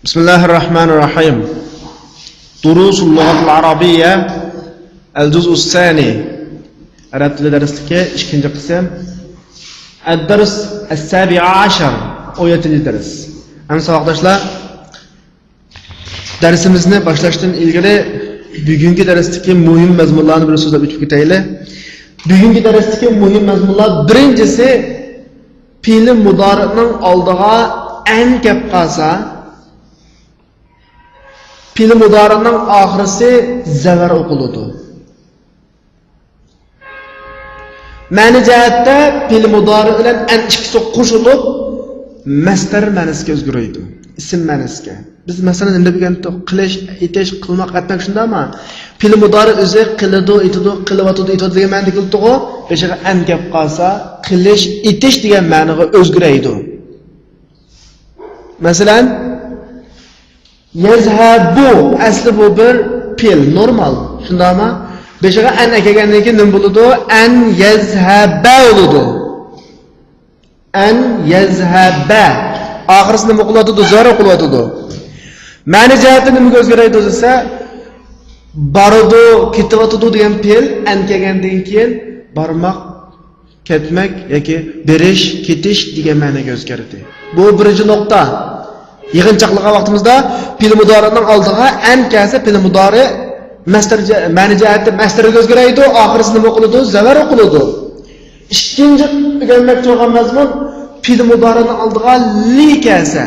بسم الله الرحمن الرحيم. دروس اللغة العربية الجزء الثاني. أردت لدرسك إشكنج قسم الدرس السابع عشر أو درس. أمس وقتاشlar dersimizni başlashdan ilgari bugungi darsdagi muhim mazmunlarni bir so'zlab o'tib ketaylik. Bugungi darsdagi muhim mazmunlar birinchisi fe'l mudori'ning oldiga an kelib qolsa fe'l mudori'ning oxirisi zavar o'qiladi. Ma'ni jihatda fe'l mudori bilan an ikkisi qo'shilib masdar ma'nosiga o'zgaradi. Ism ma'nosiga. Biz masalan nima deganda qilish, etish, qilmoq qatnaq shundaymi? Fe'l mudori o'zi qiladi, etadi, qilyotdi, etadi degan ma'noda keldi-ku. Beshiga an kelib qolsa, qilish, etish degan ma'noga o'zgaradi. Masalan, yazhabu asli bu bir fe'l normal, shundaymi? Beshiga an kelgandan keyin nima bo'ladi? An yazhaba bo'ladi. An yazhaba. Oxirisini nima qiladi? Zora qiladi. Ma'ni jihatdan nimaga o'zgaradi desa, boradi, ketyotdi degan fe'l an kelgandan keyin bormoq, ketmak yoki berish, ketish degan ma'noga o'zgaradi. Bu birinchi nuqta. Yig'inchoqliq vaqtimizda fe'l mudorining oldiga an kelsa, fe'l mudori masdar ma'ni jihatdan masdarga o'zgaradi, oxirisi nima qiladi? Zavar qiladi. Ikkinchi o'rganmoqchi bo'lgan mazmun fe'l mudorining oldiga li kelsa,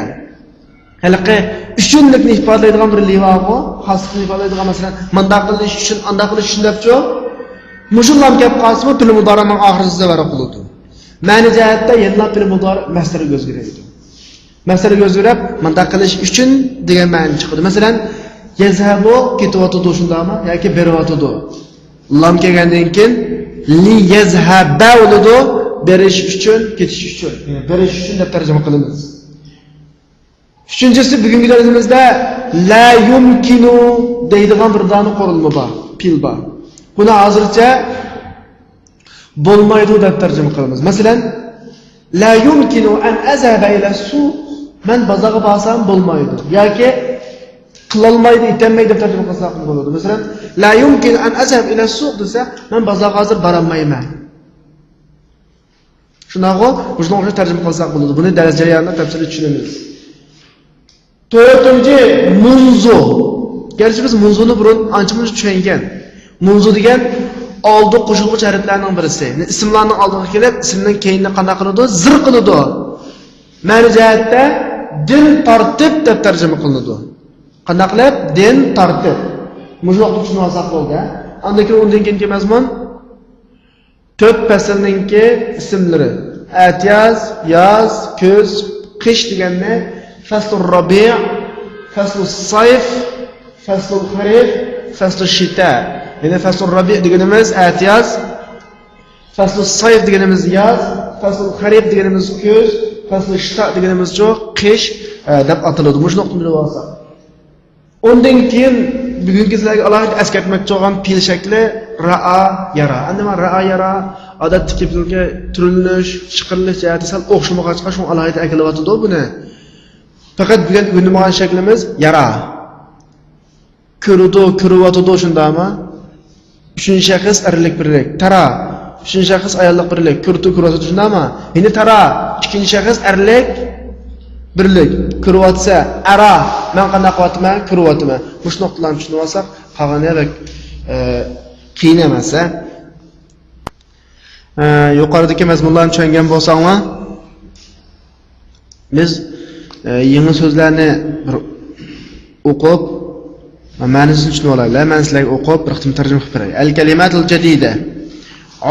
halaqi uchunlikni ifodalaydigan bir li bor-ku, xoslikni ifodalaydigan masalan, mundaq qilish uchun, undaq qilish uchun debchi, mushullam kelib qolsa, fe'l mudorining oxirisi zavar qiladi. Ma'ni jihatda yana fe'l mudori masdarga o'zgaradi. Masdarga o'zgarib, mundaq qilish uchun degan ma'ni chiqadi. Masalan, yazhabu ketyotdi shundaymi yoki beryotdi. Lam kelgandan keyin li yazhaba bo'ladi, berish uchun, ketish uchun. Berish uchun deb tarjima qilamiz. Üçüncüsü bugungi darsimizda la yumkinu deydigan bir dani qurilma bor, fe'l bor. Buni hozircha bo'lmaydi deb tarjima qilamiz. Masalan, la yumkinu an azhaba ila suq, men bozorga borsam bo'lmaydi yoki qilolmaydi, etolmaydi deb tarjima qilsak bo'ladi. Masalan, la yumkinu an azhab ila suq desa, men bozorga hozir bora olmayman. Shunga tarjima qilsak bo'ladi. Buni dars jarayonida tafsilli tushunamiz. To'rtinchi munzu. Gerçi biz munzuni burun ancha-muncha tushungan. Munzu degan oldi qo'shilg'ich harflarning birisi. Ismlarning oldiga kelib, ismning keyinini qanday qiladi? Zir qiladi. Ma'ni jihatda din tartib deb tarjima qilinadi. Qanday qilib? Din tartib. Mushuni tushunib olsak bo'ldi. Undan keyin mazmun 4 faslningki ismlari. Atyaz, yoz, kuz, qish deganni فصل الربيع، فصل الصيف، فصل الخريف، فصل الشتاء. يعني فصل الربيع ديجنمز أتياز، فصل الصيف ديجنمز ياز، فصل الخريف ديجنمز كوز، فصل الشتاء ديجنمز جو قش. دب أطلعود مش نقطة من الواسع. Ondan keyin bugungi sizlarga alohida eskartmoqchi bo'lgan fe'l shakli ra'a yara. Anima ra'a yara odatdagi fe'lga turilish, chiqarilish jihati sal o'xshamag'achqa shu alohida akilyapti buni. Fakat bugun o'rgangan shaklimiz yara. Ko'rdi, ko'ryotdi shundaymi? Uchinchi shaxs erlik birlik. Tara. Uchinchi shaxs ayollik birlik. Ko'rdi, ko'ryotdi shundaymi? Endi tara. Ikkinchi shaxs erlik birlik. Ko'ryotsa ara. Men qanday qilyapman? Ko'ryapman. Mush nuqtalarni tushunib olsak, qolgani va qiyin emas. Yuqoridagi mazmunlarni tushungan bo'lsangmi, biz yangi so'zlarni bir o'qib, ma'nosini tushunib olaylik. Men sizlarga o'qib, bir qism tarjima qilib beray. Al-kalimatul jadida.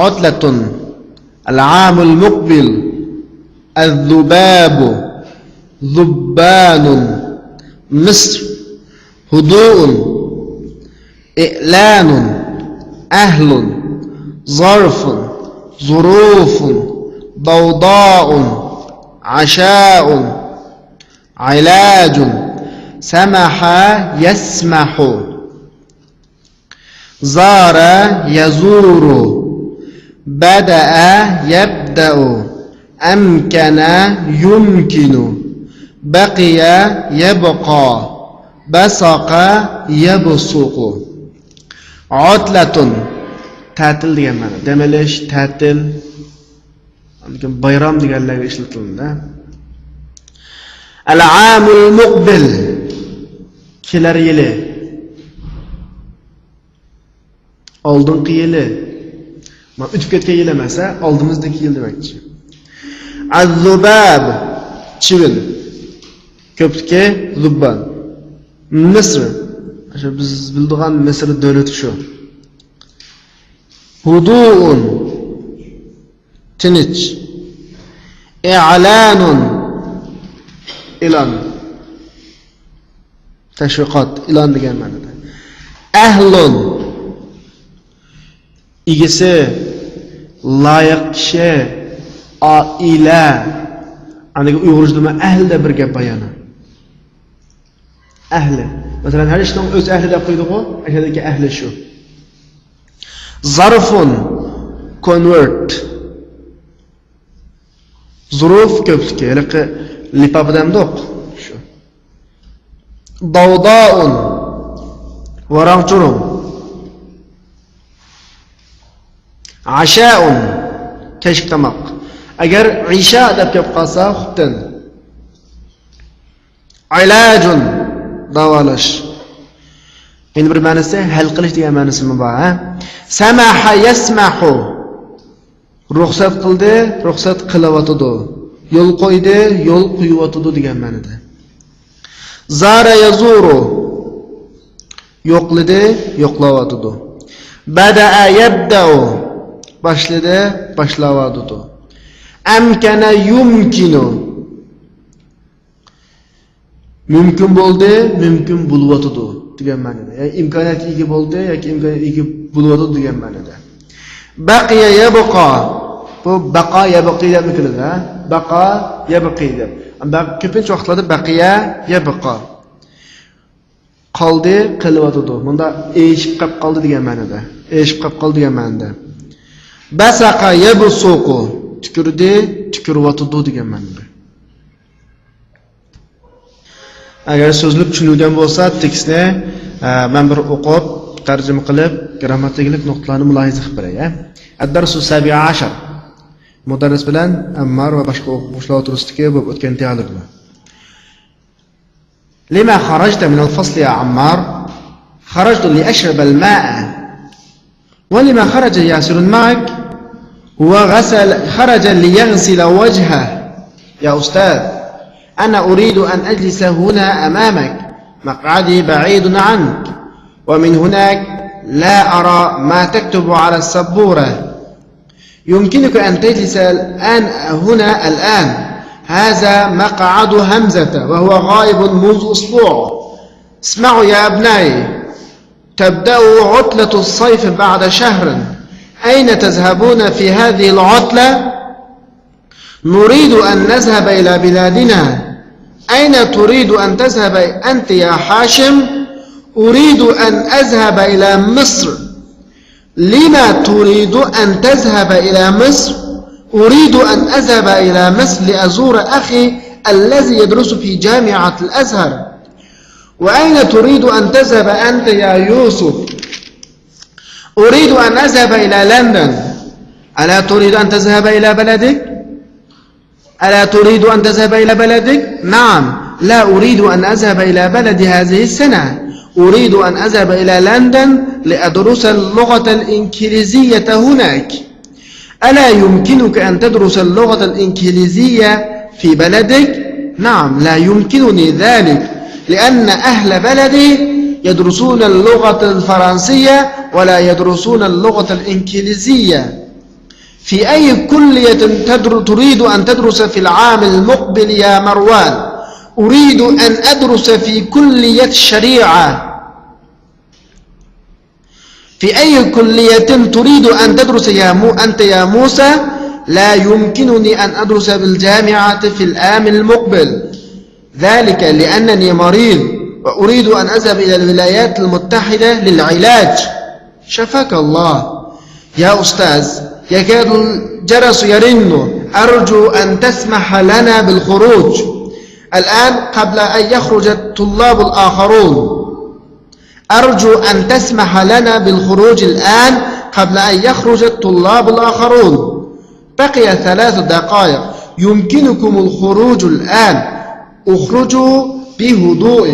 Utlatun. Al-aamul muqbil. Az-zubabu. Zubbanun. Misr. Hudu'un. I'lanun. Ahlun. Zarfun. Zurufun. Dawda'un. Asha'un. علاج سمح يسمح زار يزور بدأ يبدأ أمكن يمكن بقي يبقى بسق يبسق عطلة ta'til degan ma'no. Demalish, ta'til, bayram deganlarga ishlatiladi. Al-aamul muqbil, kelar yili. Oldingi yili. Mana o'tib ketgan yil emas, oldimizdagi yil demakchi. Az-zubab, chivin. Ko'pga zubban. Misr. O'sha biz bildigan Misr davlati shu. Hudu'un, tinch. I'lanun, e'lon. Tashviqot, e'lon degan ma'noda. Ahlun, igisi, loyiq kishi, oila. Aniga Uyg'urchada ahl deb bir gap bayoni. Ahli. Masalan, har ishning o'z ahli deb qo'ydik-ku, ashadagi ahli shu. Zarfun, convert. Zuruf ko'pligi, ya'ni lipabdan do'q shu. Dawda'un, varangchurum. Asha'un, kechki tomoq. Agar isha deb kelib qolsa, xubdan. Ilajun, davolash. Endi bir ma'nosi hal qilish degan ma'nosimi bor, ha? Samaha yasmahu. Ruxsat qildi, ruxsat qilyotdi. Yo'l qo'ydi, yo'l qo'yiyotdi degan ma'noda. Zara yazuru. Yo'qlidi, yo'qlayotdi. Bada'a yabda'u. Boshladi, boshlayotdi. Amkana yumkinu. Mumkin bo'ldi, mumkin bo'lyotdi degan ma'noda. Ya'ni imkoniyat ega bo'ldi yoki imkoniyat ega bo'lyotdi degan ma'noda. Baqiya yabqa. Bu baqa yabqi deb keladi, ha? Baqa yabqi deb. Unda ko'pincha vaqtlarda baqiya yabqa. Qoldi, qilyotdi. Bunda eshib qolib qoldi degan ma'noda. Eshib qolib qoldi degan ma'noda. Basaqa yabsuqu. Tükürdü, tükürüyotdi degan ma'noda. Agar so'zlab tushunilgan bo'lsa, tekstni men bir o'qib, tarjima qilib, grammatikalik nuqtalarni mulohaza qilib beray. Ad-darsu 17. Mudarris bilan Ammar va boshqa o'quvchilar o'tirishdagi bo'lib o'tgan dialoglar. Lima kharajta min al-fasl ya Ammar? Kharajtu li ashrab al-ma'a. Wa lima kharaja Yasirun ma'ak? خرج ليغسل وجهه. يا أستاذ، أنا أريد أن أجلس هنا أمامك، مقعدي بعيد عنك، ومن هناك لا أرى ما تكتب على السبورة. يمكنك أن تجلس الآن هنا الآن. هذا مقعد همزة وهو غائب منذ أسبوع. اسمعوا يا أبنائي، تبدأ عطلة الصيف بعد شهر. أين تذهبون في هذه العطلة؟ نريد أن نذهب إلى بلادنا. أين تريد أن تذهب أنت يا حاشم؟ أريد أن أذهب إلى مصر. لما تريد أن تذهب إلى مصر؟ أريد أن أذهب إلى مصر لأزور أخي الذي يدرس في جامعة الأزهر. وأين تريد أن تذهب أنت يا يوسف؟ أريد أن أذهب إلى لندن. ألا تريد أن تذهب إلى بلدك؟ ألا تريد أن تذهب إلى بلدك؟ نعم، لا أريد أن أذهب إلى بلدي هذه السنة. أريد أن أذهب إلى لندن لأدرس اللغة الإنجليزية هناك. ألا يمكنك أن تدرس اللغة الإنجليزية في بلدك؟ نعم، لا يمكنني ذلك، لأن أهل بلدي يدرسون اللغة الفرنسية ولا يدرسون اللغة الإنجليزية. في أي كلية تريد أن تدرس في العام المقبل يا مروان؟ أريد أن أدرس في كلية الشريعة. في أي كلية تريد أن تدرس أنت يا موسى؟ لا يمكنني أن أدرس بالجامعة في العام المقبل، ذلك لأنني مريض وأريد أن أذهب إلى الولايات المتحدة للعلاج. شفاك الله. يا أستاذ، يكاد الجرس يرن. أرجو أن تسمح لنا بالخروج. الآن قبل أن يخرج الطلاب الآخرون أرجو أن تسمح لنا بالخروج الآن قبل أن يخرج الطلاب الآخرون بقي 3 دقائق يمكنكم الخروج الآن اخرجوا بهدوء.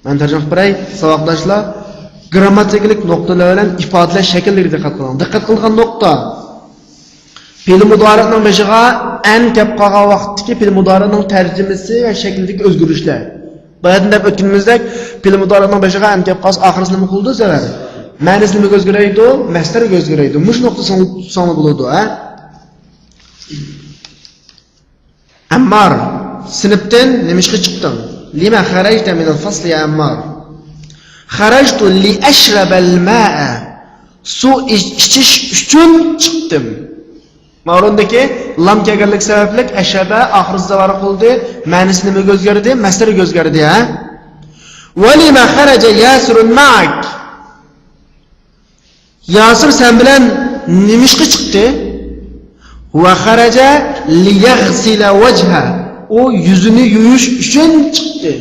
Ben tercüme yapayım. Savakdaşlar grammatiklik noktalarla ifadeleş şekilleri dikkat kılın. Dikkat kılgan nokta. Fe'l mudari'nin başıga en kep qalgan vaqtdagi fe'l mudari'nin tercümesi ve şekildeki özgürlüşler. Bayatında ötünümüzdek fe'l mudari'nin başıga en kep qalsa ahirisi nima qildi sever. Ma'nisi nima o'zgaraydi? Masdar o'zgaraydi. Mush nuqta soni bo'ladi, ha? Ammar, sinfdan nimishga chiqdim? Lima kharajta min al-fasl ya Ammar? Kharajtu li ashrab al-ma'a. Su ichish uchun chiqdim. Ma'rundaki lam kelganlik sababli ashaba oxir zavar qildi, ma'nisi nimaga o'zgardi? Masdariga o'zgardi, ha? Wa lima kharaja Yasirun ma'ak? Yasir sen bilan nimishga chiqdi? Wa kharaja li yaghsila wajha. O yüzünü yuyish uchun chiqdi.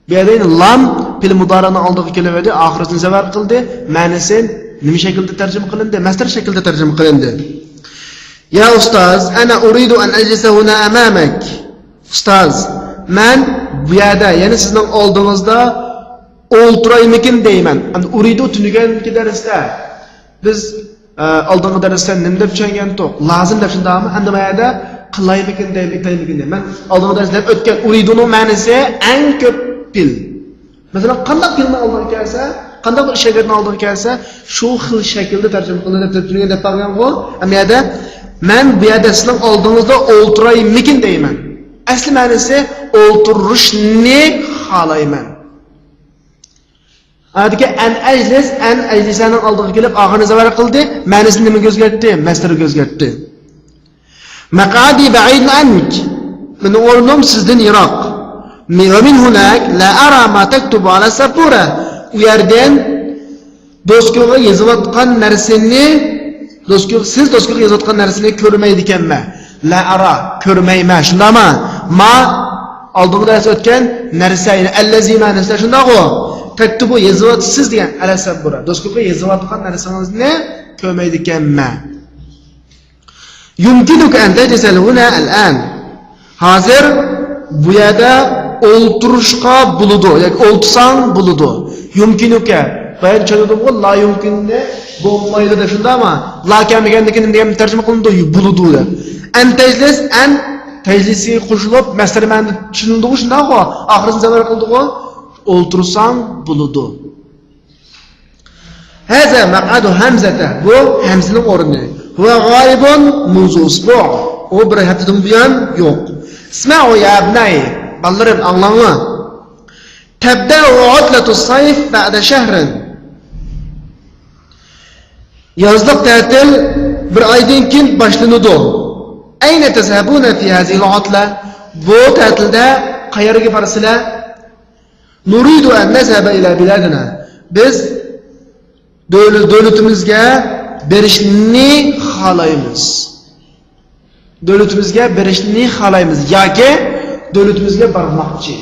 Bu yerda lam fe'l mudari'ning oldiga kelaverdi, oxirisini zavar qildi, ma'nisi nima shaklda tarjima qilindi? Masdar shaklda tarjima qilindi. Ya ustaz, ana uridu an ajlisa huna amamak. Ustaz, men bu yerda, ya'ni sizning oldingizda o'ltiraymikin deyman. Endi uridu tunuganki darsda biz oldingi darsda nima deb tushungan to'q? Lozim deb shundami? Endi bu yerda qilaymikin deb aytaymikin deb. Men oldingi darsda o'tgan uriduning ma'nosi eng ko'p pil. Masalan, qanday filmni oldiga kelsa, qanday bir shagirdni oldiga kelsa, shu xil shaklda tarjima qilinadi deb turgan deb qolgan-ku. Endi bu yerda men bu yerda sizning oldingizda o'ltiraymikin deyman. Asli ma'nosi o'ltirishni xohlayman. Adiki an ajlisaning oldiga kelib oxirini zavar qildi, ma'nosini nimaga o'zgartdi? Masdariga o'zgartdi. Maqadi ba'idun ank. Meni o'rnim sizdan yiroq. Va min hunak la ara ma taktubu ala sapura. U yerdan do'stga yozayotgan narsani siz do'stga yozayotgan narsani ko'rmaydi ekanman. La ara, ko'rmayman. Shundami? Ma oldinda o'tgan narsa, ya'ni allazi ma'nosida shundaqo. Taktubu yozayotsiz degan ala sabura. Do'stga yozayotgan narsangizni ko'rmaydi ekanman. Yumkinuka an tajsal huna al'an. Hozir bu yerda o'ltirishga bo'ladi, yoki o'ltirsang bo'ladi. Yumkinuka bayan chaladim-ku, la yumkinni bo'lmaydi deb shundami? La kelmaganligini nima tarjima qilindi? Bo'ladi deb. An tajlis, an tajlisi qo'shilib masdar ma'nosi tushunildi-ku, shundaqo. Oxirini zavar qildi-ku, o'ltirsang bo'ladi. Haza maq'adu hamzata. Bu hamzaning o'rni. Huwa g'oibun munzu usbu'. O bir haftadan buyon yo'q. Isma'u ya abnay. Ballarim anlanglar. Tabda'u utlatus sayf ba'da shahrin. Yozlik ta'til bir oydan keyin boshlanadi. Ayna tazhabuna fi hadhihi al-utla? Bu ta'tilda qayerga borsizlar? Nuridu an nazhaba ila biladina. Biz davlatimizga berishni xohlaymiz. Davlatimizga berishni xohlaymiz yoki davlatimizga bormoqchi.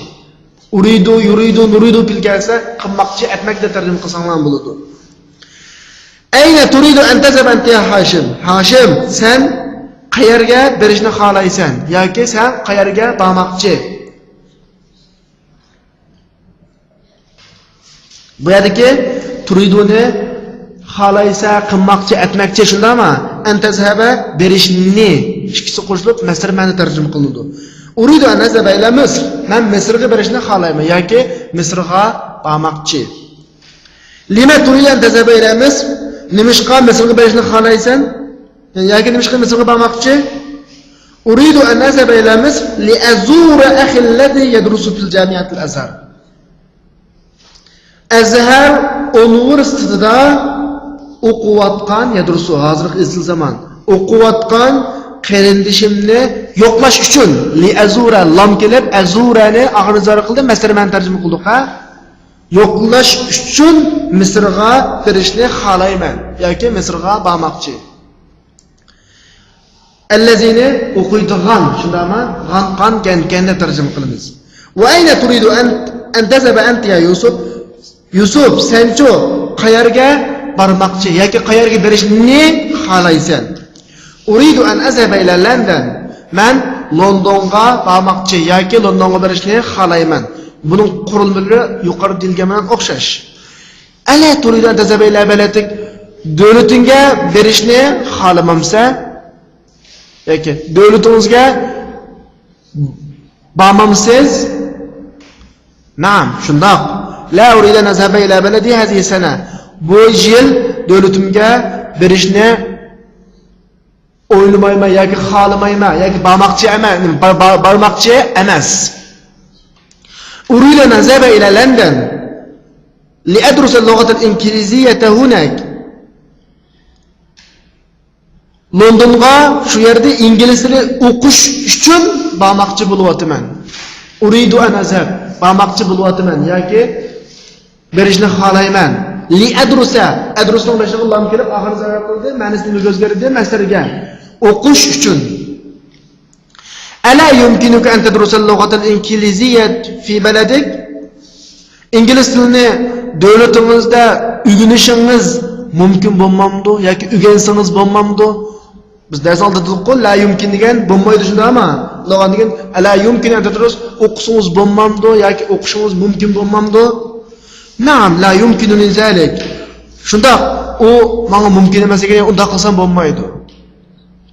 Uridu, yuridu, nuridu bilgansa qilmoqchi, aytmoqda tarjima qilsanglar bo'ladi. Ayna turidu an tazhaba anta ya Hashim? Hashim, sen qayerga berishni xohlaysan yoki sen qayerga bormoqchi? Bu yerdagi turiduni xohlaysa, qilmoqchi, aytmoqchi shundami? Antazhaba berishni ikkisi qo'shilib masdar ma'no tarjima qilinadi. Uridu an nazhaba ila Misr. Men Misrga berishni xohlayman yoki Misrga bormoqchi. Lima turidu an tazhaba ila Misr? Nimishqa Misrga berishni xohlaysan yoki nimishqa Misrga bormoqchi? Uridu an nazhaba ila Misr li azura akhi alladhi yadrusu fil jami'at al-Azhar. Azhar universitetida o'qiyotgan yadrusu hozirgi izil zaman o'qiyotgan qarindishimni yo'qlash uchun li azura lam kelib azurani og'rizar qildi, masdar ma'no tarjima qildik, ha? Yo'qlash uchun Misrga berishni xohlayman yoki Misrga bormoqchi. Ellezini okuyduğun, şundama gan kende tercüme kılınız. Ve ayne turidu en tezebe enti ya Yusuf? Yusuf senço qayerga barmakçı yoki qayerga berishni xohlaysan? Uridu an azhaba ila London. Men Londonga barmakçı yoki Londonga berishni xohlayman. Buning qurilmalari yuqori dilga bilan o'xshash. Ala turidu an tazaba ila baladik. Davlatingga berishni xohlamamsa yoki davlatingizga bormamsiz? Na'am, shundoq. La urida nazaba ila baladi hadhihi sana. Bu yil davlatimga berishni o'ylamayman yoki xohlamayman yoki bormoqchi emas. Urida nazaba ila London li adrusa al-lughata al-ingliziyyata hunak. Londonga shu yerda ingliz tilini o'qish uchun bormoqchi bo'lyapman. Uridu an azhab, bormoqchi bo'lyapman yoki berishni xohlayman. Li adrusa, adrusning boshida Alloh kelib oxir zarf qildi, ma'nosini o'zgartirdi masdariga. O'qish uchun. Ala yumkinuka an tadrusa al-lughata al-ingliziyyah fi baladik? İngliz tilini davlatingizda o'rganishingiz mumkin bo'lmamdi yoki o'rgansangiz bo'lmamdi? Biz dars oldirdik-ku, la yumkin degan bo'lmaydi shundami? Lug'at degan ala yumkin an tadrus o'qisangiz bo'lmamdi yoki o'qishingiz mumkin bo'lmamdi? Naam, la yumkinuni zalik. Shundoq, u menga mumkin emas ekan, unda qilsam bo'lmaydi.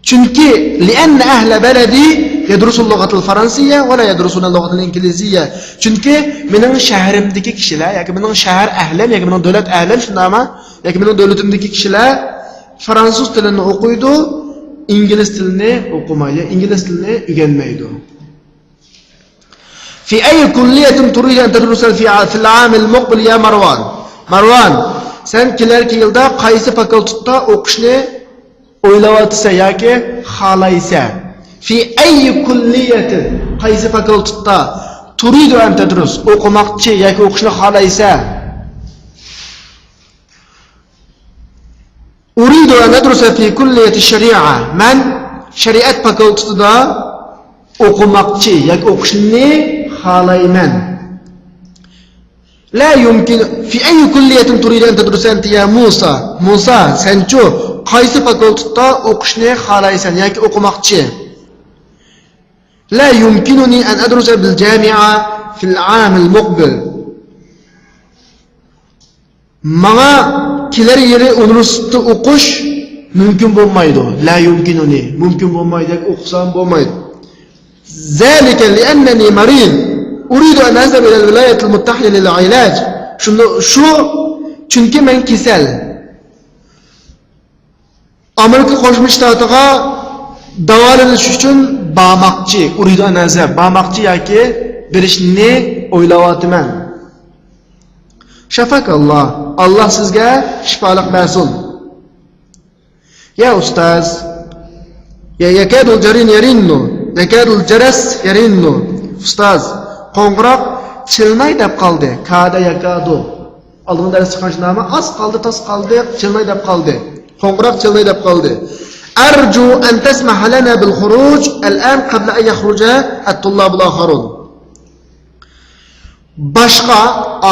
Chunki li'anna ahla baladi yadrusu al-lughata al-fransiyya va la yadrusuna al-lughata al-ingliziyya. Chunki mening shahrimdagi kishilar yoki mening shahar ahlim yoki mening davlat ahlim shundami? Yoki mening davlatimdagi kishilar fransuz tilini o'qiydi, ingliz tilini o'qimaydi, ingliz tilini o'rganmaydi. في أي كلية تريد أن تدرس في العام المقبل يا مروان؟ مروان sen kelarki yilda qaysi fakultetda o'qishni o'ylayapsan yoki xohlaysan? Fi ayyi kulliyatin, qaysi fakultetda turidu an tadrus, o'qimoqchi yoki o'qishni xohlaysan? Uridu an adrusa fi kulliyati shari'a. Men shariat fakultetida o'qimoqchi yoki o'qishni xohlayman. La yumkin fi ayyi kulliyatin turidu an tadrusa anta ya Musa? Musa, senchu qaysi fakultetda o'qishni xohlaysan yoki o'qimoqchi? La yumkinuni an adrusa bil jami'a fi al-'am al-muqbil. Menga kelar yili universitetda o'qish mumkin bo'lmaydi. La yumkinuni, mumkin bo'lmaydi, o'qisam bo'lmaydi. Zalika li'annani marid. Uridu an azhab ila al-wilayat al-muttahida lil-'ilaj. Shu chunki men kasal. Amerika Qo'shma Shtatlarga davolanish uchun bormoqchi, uridu an azhab, bormoqchi yoki berishni o'ylayapman. Shafakalloh, Alloh sizga shifolik bersin. Ya ustoz, yakadul jarin yarinnu, yakadul jaras yarinnu. Ustoz, qo'ng'iroq chilmay deb qoldi. Kada yakadu. Oldin dars chiqishnaami? Az qoldi, tas qoldi, chilmay deb qoldi. Qo'ng'iroq chilmay deb qoldi. Arju an tasmaha lana bil khuruj al'an qabla an yakhruja at-tullab al-akharun. Boshqa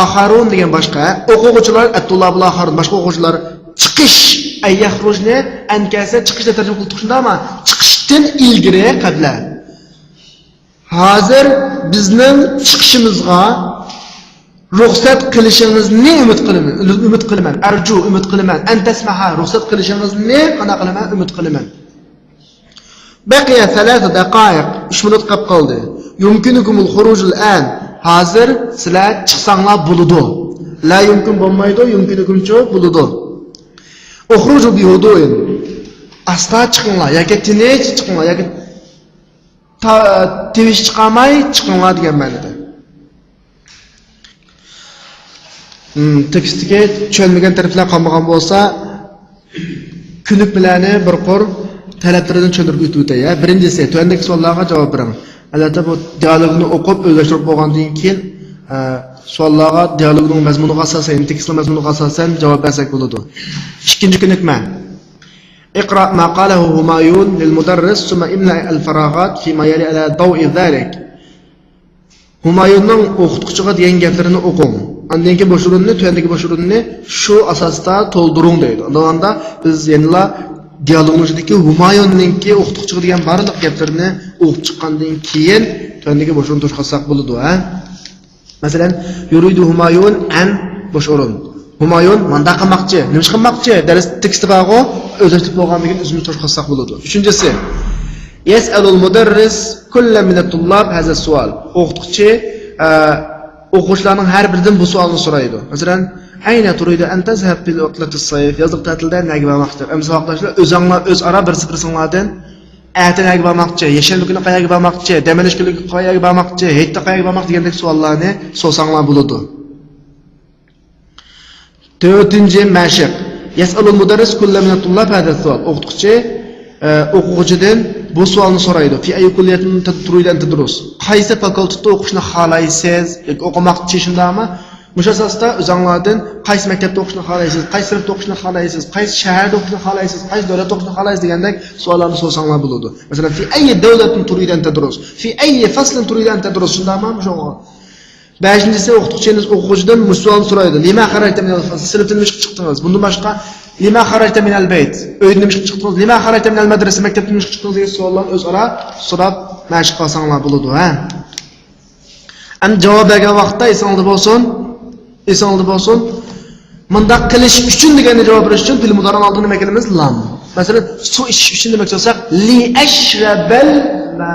akharun degan boshqa o'quvchilar at-tullab al-akharun, boshqa o'quvchilar chiqish ay yakhrujni ankasa chiqishda tarjima qildik shundami? Chiqishdan ilgari qabla. Hozir bizning chiqishimizga ruxsat qilishingizni umid qilaman. Arju umid qilaman. An tasmaha ruxsat qilishingizni qana qilaman, umid qilaman. Baqiya 3 daqiq, 3 minut qolib qoldi. Yumkinukumul khuruj al-an. Hozir sizlar chiqsanglar bo'ladi. La yumkin bo'lmaydi, yumkinukumcha bo'ladi. Ukhruju bi huduin. Asta chiqinglar yoki tinch chiqinglar yoki tevish chiqamay chiqinglar degan ma'noda. Tekstga tushunmagan taraflar qolmagan bo'lsa, kunlik bilani bir qor talablarini tushuntirib o'tay. Birinchisi, tuandagi savollarga javob bering. Albatta bu dialogni o'qib o'zlashtirib bo'lgandan keyin savollarga dialogning mazmuniga asosan, tekstning mazmuniga asosan javob bersak bo'ladi. Ikkinchi kunlikma. اقرأ ما قاله همايون للمدرس ثم املأ الفراغات فيما يلي على ضوء ذلك. Humayunning o'qituvchiga degan gaplarini o'qing. Undan keyin bosh o'rinni, tuyandagi bosh o'rinni shu asosda to'ldiring deydi. Unda biz yana dialogimizdagi Humayunninki o'qituvchiga degan barliq gaplarini o'qib chiqqandan keyin tuyandagi bosh o'rinni to'shqasak bo'ladi, ha? Masalan, yuridu Humayun an bosh o'rin. Humayun manda qilmoqchi, nima qilmoqchi? Dars teksti bor-ku, o'zlashtirib bo'lganligini o'zimiz to'shqasak bo'ladi. Uchinchisi, yas'alul mudarris kullu min at-tullab hadha as-su'al. O'qituvchi o'quvchilarning har biridan bu savolni so'raydi. Masalan, ayna turidu an tazhab fil uqlat as-sayf? Yozib ta'tilda nega bormoqchi? Amsa vaqtlar o'zaro bir-biringlardan aytanaga bormoqchi, yashanli kuni qayerga bormoqchi, dam olish kuni qayerga bormoqchi, hayitda qayerga bormoqchi degandek savollarni so'rasanglar bo'ladi. 4-chi mashq. Yas'alul mudarris kullu min at-tullab hadha as-su'al. O'qituvchi o'quvchidan bu savolni so'raydi. Fi ayyi kulliyatin turidan tadrus? Qaysi fakultetda o'qishni xohlaysiz yoki o'qimoqchi shundami? O'sha asosda o'zingizlardan qaysi maktabda o'qishni xohlaysiz, qaysi sinfda o'qishni xohlaysiz, qaysi shaharda o'qishni xohlaysiz, qaysi davlatda o'qishni xohlaysiz degandek savollarni so'rasanglar bo'ladi. Masalan, fi ayyi davlatin turidan tadrus? Fi ayyi faslin turidan tadrus? Shundami? Shunga. 5-si o'qituvchimiz o'quvchidan savol so'raydi. Lima kharajta min al-fasl? Sinfdan nima chiqdingiz? Bundan boshqa lima kharajta min al-bayt? Uydan nima chiqdingiz? Lima kharajta min al-madrasa? Maktabdan nima chiqdingiz degan savollarni o'zaro so'rab mashq qilsanglar bo'ladi, ha? Am javob bergan vaqtda esingizda bo'lsin, bunda qilish uchun deganni javob berish uchun fil mudorani oldini nima kelamiz? Lam. Masalan, suv ichish uchun demak bo'lsak, li ashrabal ma.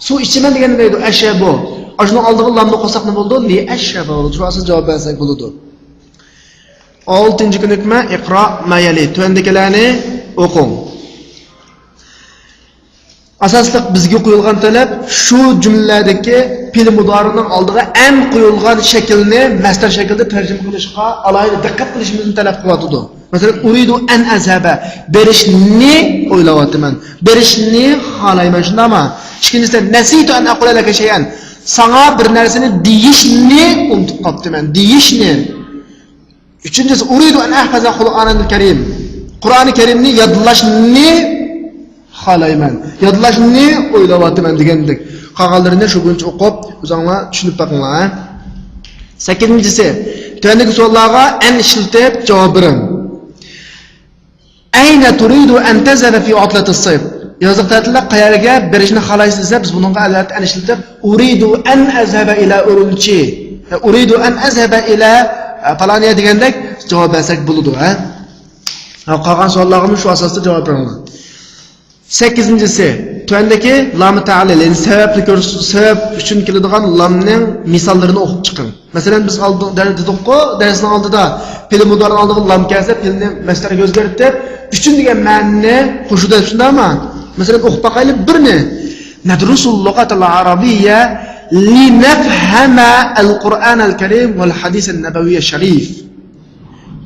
Suv ichaman degan nima edi? Ashabu. Ashuni oldiga lamni qo'ysak nima bo'ldi? Li ashaba bo'ldi. Shu asos javob bersak bo'ladi. 6-chi ko'nikma iqro ma yali. Tuandagilarni o'qing. Asosliq bizga qo'yilgan talab shu jumladagi fe'l mudorining oldiga an qo'yilgan shaklni masdar shaklda tarjima qilishga alohida diqqat qilishimizni talab qilyapti. Masalan, uridu an azhaba, berishni o'ylayapman, berishni xohlayman, shundami? Ikkinchisi nasitu an aqula laka shay'an, sana bir narsani deyishni unutib qolibman, deyishni. Uchinchisi uridu an ahfaza Qur'onal Karim, Qur'oni Karimni yodlashni xohlayman, yodlashni o'ylayapman degandek. Qolganlarini shu bo'yicha o'qib, o'zingizlar tushunib boqinglar. 8-si, tuandagi savollarga an ishlatib javob bering. Ayna turidu an tazhaba fi utlat as-sayf? Yoziq ta'tilda qayerga berishni xohlaysiz desa, biz bunga albatta an ishlatib uridu an azhaba ila urunchi, uridu an azhaba ila falaniya degandek javob bersak bo'ladi, ha? Qolgan savollarga shu asosda javob beringlar. 8-si, tuandagi lam ta'lil, ya'ni sababni sabab uchun keladigan lamning misollarini o'qib chiqing. Masalan, biz oldin dedikku, darsning oldida fe'l mudorining oldiga lam kelsa, fe'lni masdarga o'zgartirib, uchun degan ma'noni qo'shida shundami? Masalan, o'qib boqaylik birni. Nadrusul lughatal arabiyya li nafhama al-Qur'an al-Karim wal hadis an-nabawiy sharif.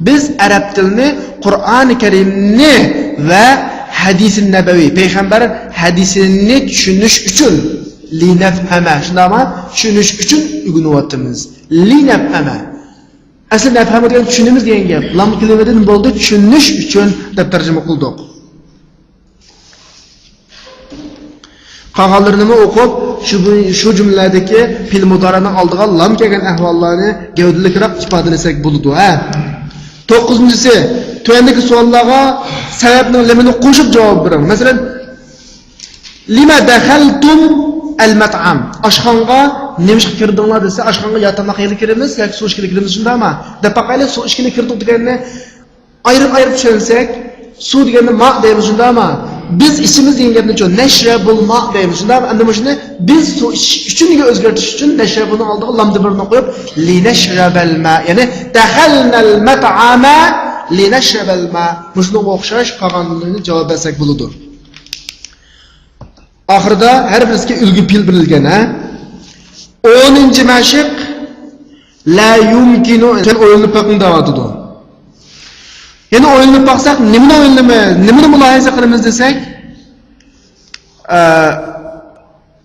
Biz arab tilini, Qur'oni Karimni va hadis-i nabaviy, payg'ambar hadisini tushunish uchun linafhama, shundami? Tushunish uchun o'rganyapmiz. Linafhama. Aslida nafhama degan tushunimiz degan gap. Lam kelimadan bo'ldi, tushunish uchun deb tarjima qildik. Qolganlarini o'qib, shu jumladagi fe'l mudorining oldiga lam kelgan ahvollarni gavdalikroq ifodalasak bo'ladi, ha? 9-si, tuandagi savollarga sababning limini qo'shib javob bering. Masalan, lima dakhaltum al-mat'am? Oshxonga nima qilib kirdinglar desa, oshxonga yo tamoq yeyib kiramiz yoki suv ichib kiramiz, shundaymi? Deb baqaylik, suv ichib kirdik deganni ayirib tushunsak, suv deganni ma deymiz, shundaymi? Biz ichimiz degan gapni uchun nashrabul ma deymiz, shundaymi? Endi shuni biz suv ichish uchun o'zgartirish uchun nashrabuni oldiga lam debirni qo'yib li nashrabal ma, ya'ni dakhalnal mat'ama li nashrabal ma. Shunga o'xshash qolganlarini javob bersak bo'ladi. Oxirida har birisiga ulgu fe'l berilgan, ha? 10-chi mashq la yumkinu, o'yinib boqing deyotdi. Yana o'yinib boqsak, nimani o'yinlaymiz, nimani mulohaza qilamiz desak,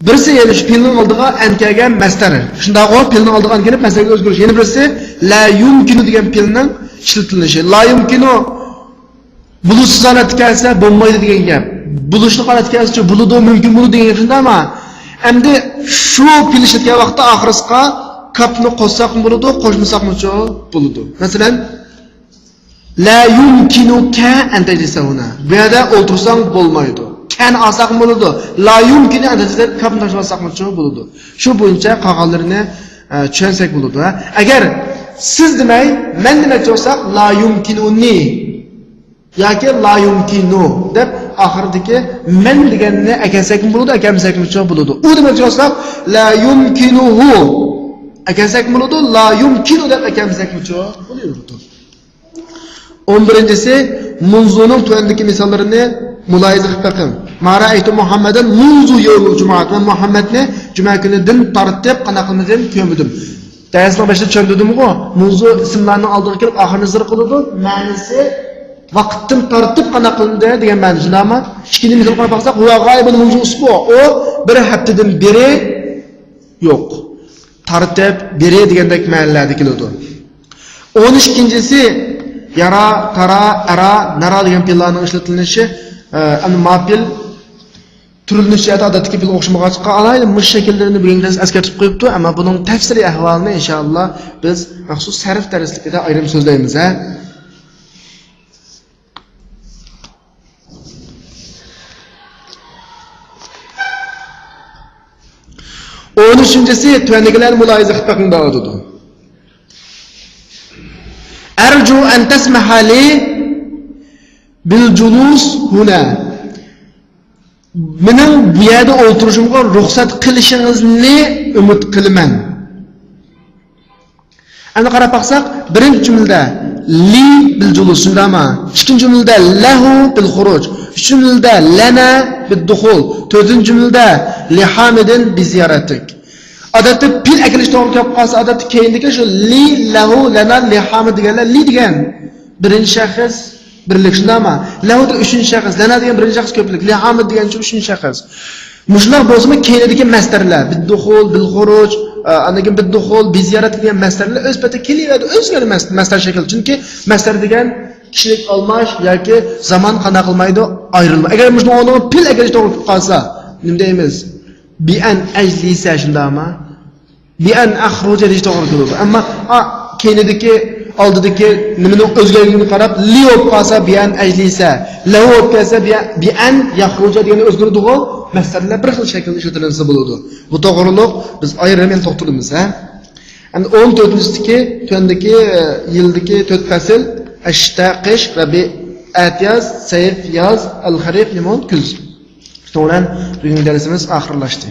birisi yana shu fe'lning oldiga an kelgan masdar. Shunday qilib fe'lning oldiga an kelib masdarga o'zgarish. Yana birisi la yumkinu degan fe'lning ishlatilishi. La yumkinu Buluşsuz holatga kelsa bo'lmaydi degan gap. Buluşlu holatga kelsa buludu mumkin bo'ladi degan gap shunda ama endi shu pilishayotgan vaqtda oxirisiga kapni qo'shsak bo'ladi, qo'shmasakmi bo'ladi. Masalan, la yumkinuka an tajlisa huna. Bu yerda o'tirsang bo'lmaydi. Kan olsak bo'ladi. La yumkinu an tajlisa kapni tashlmasakmi bo'ladi. Shu bo'yicha qog'onlarini tushunsak bo'ladi. Agar siz demay, men demoqchi bo'lsak la yumkinuni yoki la yumkinu deb oxiridagi men deganni akasak bo'ladi, akamsak bo'ladi. U demoqchi bo'lsak la yumkinuhu akasak bo'ladi, la yumkinu deb akamsak bo'laveradi. 11-si munzuning tuandagi misollarini muloyiza qilib baqing. Mara aytu Muhammadan munzu yawmul jumaat va Muhammadni juma kunidan tartib qanaqamidim ko'midim. Darsning boshida tushundim-ku, munzu ismlarning oldiga kelib oxirini zir qiladi, ma'nosi vaqtdan tartib qanaqildi degan ma'no shundami? Ikkini misol qo'yib baqsak, huwa g'oibun munzu usbu. O bir haftadan beri yo'q. Tartib beri degandek ma'nolarda keladi. 12-si yara, tara, ara, nara degan fe'llarning ishlatilinishi ma'pil turilinishi odatdagi fe'l o'xshamag'achqa alayli mush shakllarini bilgansiz askartib qo'yibdi, ammo buning tafsiliy ahvolini inshaalloh biz maxsus sarf darsligida ayrim so'zlaymiz. 13-si tuandikilar muloyiza qilib baqing deydi. Arju an tasmaha li bil julus huna. Mening bu yerda o'tirishimga ruxsat qilishingizni umid qilaman. Ana qarab baqsak, birinchi jumlada li bil julus shundami? Ikkinchi jumlada lahu bil xuruj. Uchinchi jumlada lana bil dukhul. To'rtinchi jumlada li hamidin bi ziyaratik. Odatda pil akilish to'g'ri kelib qolsa, odatda keyindagi shu li lahu lana li hamid deganlar li degan birinchi shaxs birlik shundami? Lahu degan uchinchi shaxs, lana degan birinchi shaxs ko'plik, li hamid degan uchinchi shaxs. Mushlar bo'lsa-mi keyindagi masdarlar bil dukhul bil xuruj, anakin bil dukhul bi ziyarat degan masdarlar o'z pati kelyapti, o'zgari masdar shakl. Chunki masdar degan kishilik olmash yoki zamon qana qilmaydi, ayrilma. Agar mushni o'rniga pil akilish to'g'ri kelib qolsa, nima deymiz? Bi an ajlisa shundami? Bi an akhruja deyish to'g'ri keladi. Ammo keynidagi oldidagi nimani o'zgarligini qarab li bo'lib qolsa bi an ajlisa, la bo'lib qolsa bi an yakhruja degan o'zgaradi-ku. Masalalar bir xil shaklda ishlatilsa bo'ladi. Bu to'g'riliq biz ayrimdan to'xtalamiz, ha. Endi 14-dagi tuandagi yildagi 4 fasl ashta qish rabi atiyaz sayf yoz al-xarif limon kuz. To'g'ran bugungi darsimiz oxirlashdi.